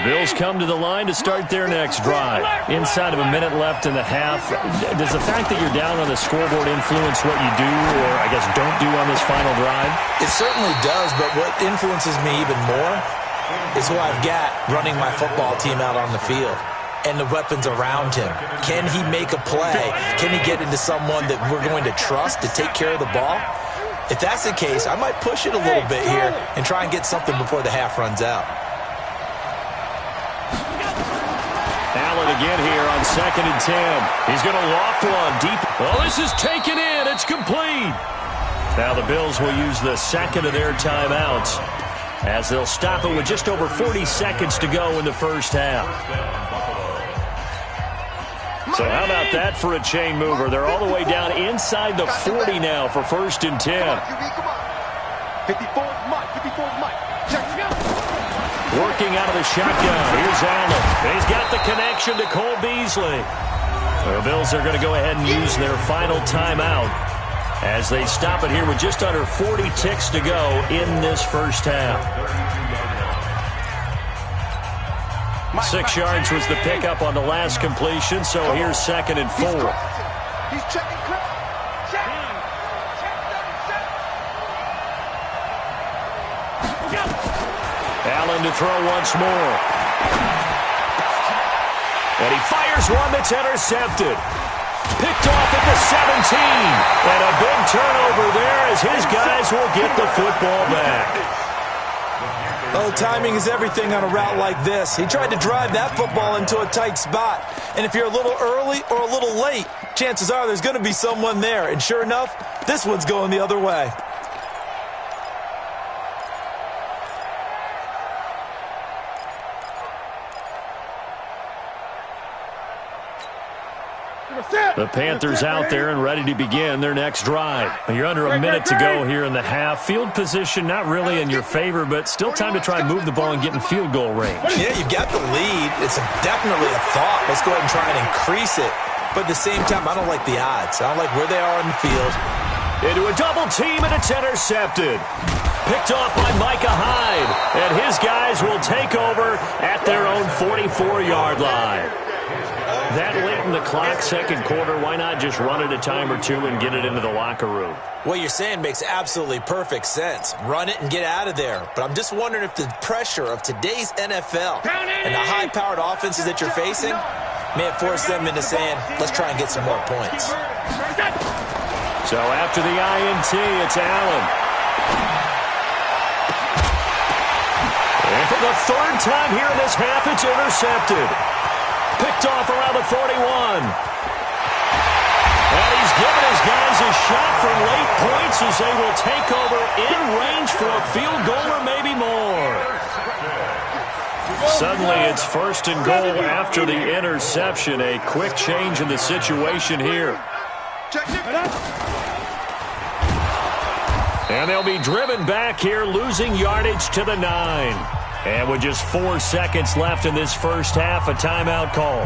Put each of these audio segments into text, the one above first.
Bills come to the line to start their next drive. Inside of a minute left in the half, does the fact that you're down on the scoreboard influence what you do or, I guess, don't do on this final drive? It certainly does, but what influences me even more is who I've got running my football team out on the field and the weapons around him. Can he make a play? Can he get into someone that we're going to trust to take care of the ball? If that's the case, I might push it a little bit here and try and get something before the half runs out. Allen again here on 2nd and 10. He's going to loft one deep. Oh, this is taken in. It's complete. Now the Bills will use the second of their timeouts as they'll stop it with just over 40 seconds to go in the first half. So how about that for a chain mover? They're all the way down inside the 40 now for 1st and 10. 54's Mike. 54's Mike. Check it out. Working out of the shotgun. Here's Allen. He's got the connection to Cole Beasley. The Bills are going to go ahead and use their final timeout as they stop it here with just under 40 ticks to go in this first half. 6 yards was the pickup on the last completion, so here's 2nd and 4. He's checking. Allen to throw once more. And he fires one that's intercepted. Picked off at the 17. And a big turnover there as his guys will get the football back. Oh, timing is everything on a route like this. He tried to drive that football into a tight spot. And if you're a little early or a little late, chances are there's going to be someone there. And sure enough, this one's going the other way. The Panthers out there and ready to begin their next drive. You're under a minute to go here in the half. Field position not really in your favor, but still time to try and move the ball and get in field goal range. Yeah, you've got the lead. It's definitely a thought. Let's go ahead and try and increase it. But at the same time, I don't like the odds. I don't like where they are on the field. Into a double team, and it's intercepted. Picked off by Micah Hyde. And his guys will take over at their own 44-yard line. That late in the clock, second quarter, why not just run it a time or two and get it into the locker room? What you're saying makes absolutely perfect sense. Run it and get out of there. But I'm just wondering if the pressure of today's NFL and the high-powered offenses that you're facing may have forced them into saying, let's try and get some more points. So after the INT, it's Allen. And for the third time here in this half, it's intercepted. Picked off around the 41. And he's given his guys a shot for late points as they will take over in range for a field goal or maybe more. Suddenly it's 1st and goal after the interception. A quick change in the situation here. And they'll be driven back here, losing yardage to the 9. And with just 4 seconds left in this first half, a timeout call.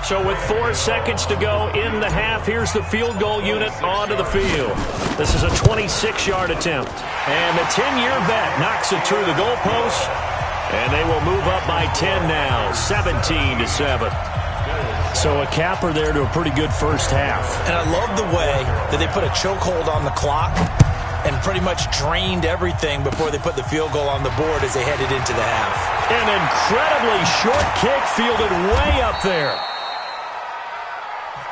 So with 4 seconds to go in the half, here's the field goal unit onto the field. This is a 26-yard attempt. And the 10-year vet knocks it through the goalpost. And they will move up by 10 now, 17-7. So a capper there to a pretty good first half. And I love the way that they put a chokehold on the clock and pretty much drained everything before they put the field goal on the board as they headed into the half. An incredibly short kick fielded way up there.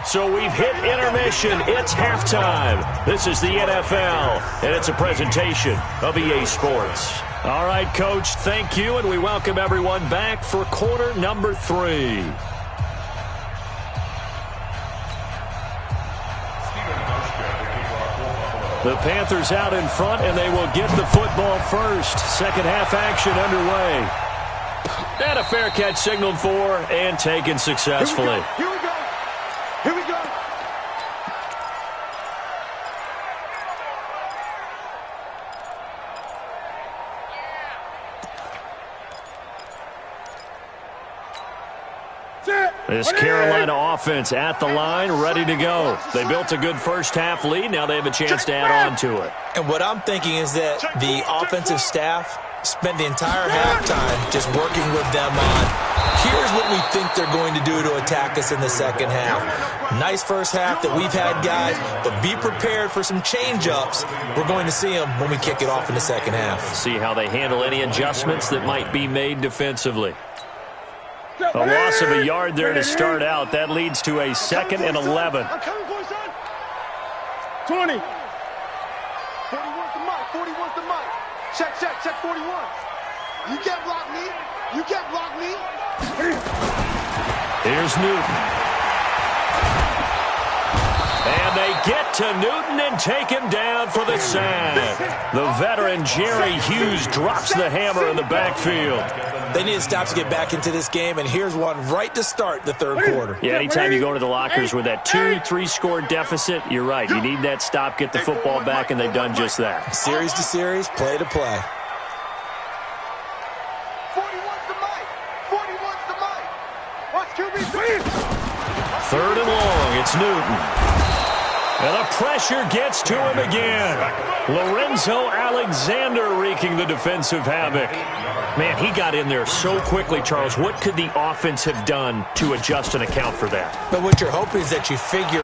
So we've hit intermission. It's halftime. This is the NFL, and it's a presentation of EA Sports. All right, Coach, thank you, and we welcome everyone back for quarter number 3. The Panthers out in front, and they will get the football first. Second half action underway. And a fair catch signaled for and taken successfully. Here we go. Here we go. This Carolina offense at the line, ready to go. They built a good first half lead. Now they have a chance to add on to it. And what I'm thinking is that the offensive staff spend the entire halftime just working with them on, here's what we think they're going to do to attack us in the second half. Nice first half that we've had, guys, but be prepared for some change-ups. We're going to see them when we kick it off in the second half. See how they handle any adjustments that might be made defensively. A loss of a yard there to start out. That leads to a 2nd and 11. I'm coming for you, son. 20. 41's the mic. 41's the mic. Check, 41. You can't block me. You can't block me. Here's Newton. And they get to Newton and take him down for the sack. The veteran Jerry Hughes drops the hammer in the backfield. They need to stop to get back into this game, and here's one right to start the third quarter. Yeah, anytime you go to the lockers with that 2-3 score deficit, you're right. You need that stop, get the football back, and they've done just that. Series to series, play to play. 41's the mic. 41's the mic. Watch QB. 3rd and long, it's Newton. And the pressure gets to him again. Lorenzo Alexander wreaking the defensive havoc. Man, he got in there so quickly, Charles. What could the offense have done to adjust and account for that? But what you're hoping is that you figure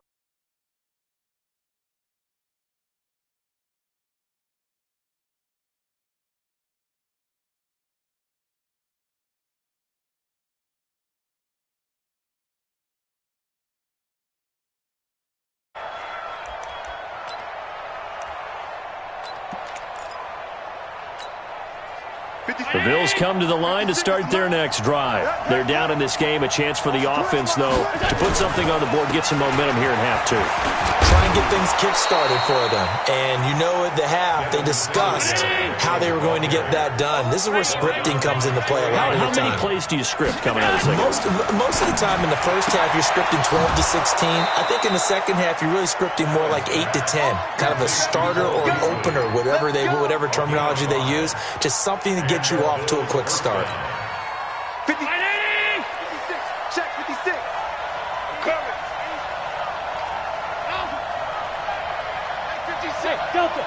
The Bills come to the line to start their next drive. They're down in this game. A chance for the offense, though, to put something on the board, get some momentum here in half 2. try and get things kick-started for them. And you know at the half, they discussed how they were going to get that done. This is where scripting comes into play a lot of the time. How many plays do you script coming out of the second? Most of the time in the first half, you're scripting 12 to 16. I think in the second half, you're really scripting more like 8 to 10. Kind of a starter or an opener, whatever terminology they use. Just something to get you off to a quick start. 56. Check 56. Coming. 56. Delta.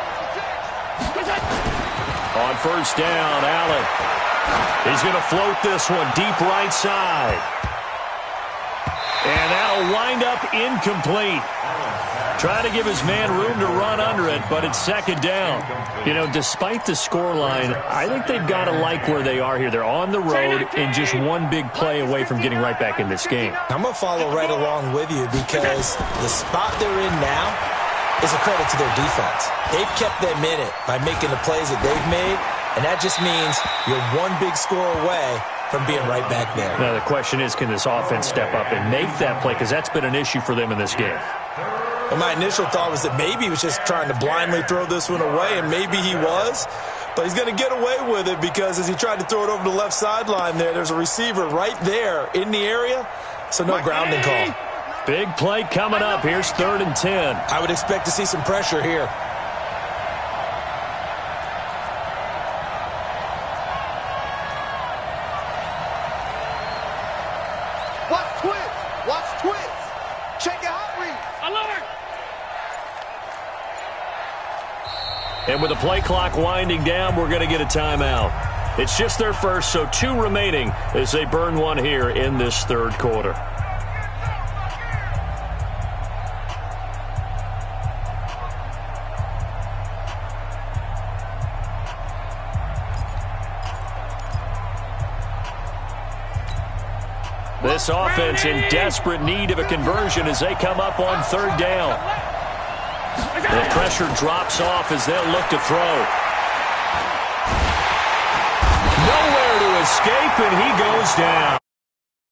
On first down, Allen. He's going to float this one deep right side. And that'll wind up incomplete. Trying to give his man room to run under it, but it's second down. You know, despite the scoreline, I think they've got to like where they are here. They're on the road and just one big play away from getting right back in this game. I'm going to follow right along with you because the spot they're in now is a credit to their defense. They've kept them in it by making the plays that they've made, and that just means you're one big score away from being right back there. Now, the question is, can this offense step up and make that play? Because that's been an issue for them in this game. Well, my initial thought was that maybe he was just trying to blindly throw this one away, and maybe he was. But he's going to get away with it because as he tried to throw it over the left sideline there's a receiver right there in the area, so no grounding call. Big play coming up. Here's 3rd and 10. I would expect to see some pressure here. Watch twins. Watch twins. Check your hot read. Alert. And with the play clock winding down, we're going to get a timeout. It's just their first, so 2 remaining as they burn one here in this third quarter. This offense in desperate need of a conversion as they come up on 3rd down. The pressure drops off as they'll look to throw. Nowhere to escape, and he goes down.